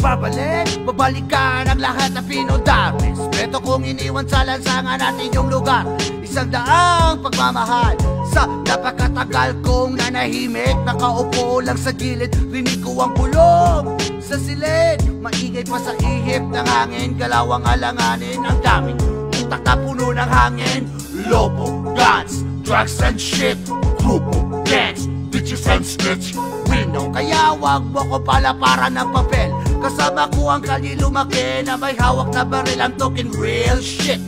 Babalik, babalikan ang lahat na pinundar. Respeto kong iniwan sa lansangan natin yung lugar. 100 pagmamahal sa napakatagal kong nanahimik. Nakaupo lang sa gilid, rinig ko ang bulong sa silid. Maingay pa sa ihip ng hangin, galawang alanganin. Ang daming utak na puno ng hangin. Lobo, guns, drugs and shit. Grupo, dance, bitches and snitch. We know, kaya wag mo ko palaparan ng papel. Kasama ko ang kali lumaki na may hawak na baril. I'm talking real shit.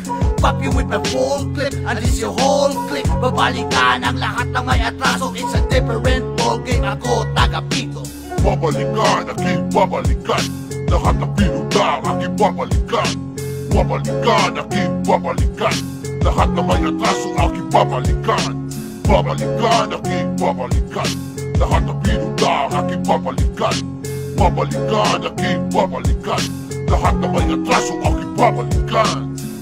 Pop you with my full clip, and this your whole clip. Babalikan ang lahat ng may atraso. It's a different ballgame, ako taga-pito. Babalikan, aking babalikan. Lahat ng pinundar, aking babalikan. Babalikan, aking babalikan. Lahat ng may atraso, aking babalikan. Babalikan, aking babalikan. Lahat ng pinundar, aking babalikan. Babalikan, aking babalikan. Lahat ng may atraso, aking babalikan.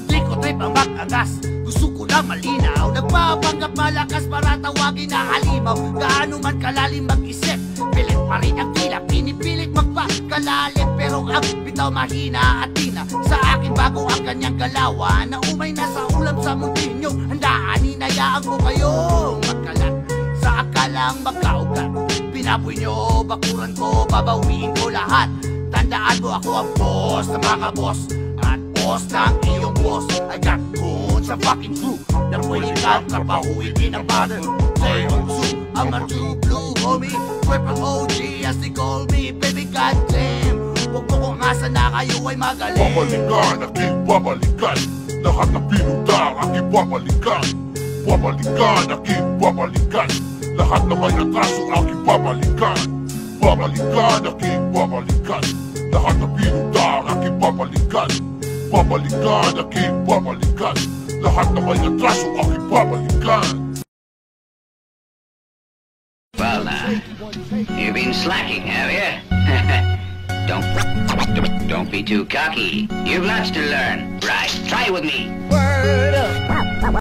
Di ko trip ang mag-angas, gusto ko lang malinaw. Nagpapanggap malakas para tawagin na halimaw. Gaano man kalalim mag-isip, pilit pa rin ang tila. Pinipilit magpakalalim, pero ang bitaw mahina at tina. Sa akin bago ang kanyang galawan, na umay na sa ulam sa muntinyo. Handaan, hinayaan ko kayong magkalat sa akalang magkaugat. Pinaboy nyo, bakuran ko, babawiin ko lahat. Tandaan mo ako ang boss ng mga boss, at boss ng iyong boss. I got goons sa fucking crew, na pwede kang trabahuin din ang mother. Say on two, I'm a true blue homie, triple OG as they call me. Baby goddamn, huwag mo kong asa na kayo ay magaling. Babalikan, aking babalikan. Lahat ng pinundar, aking babalikan. Babalikan, aking babalikan. Lahat na may atraso, aking babalikan. Babalikan, aking babalikan. Lahat na pinundar, aking babalikan. Babalikan, aking babalikan. Lahat na may atraso, aking babalikan. Well now, you've been slacking, have you? Don't be too cocky. You've lots to learn. Right, try with me. Word up.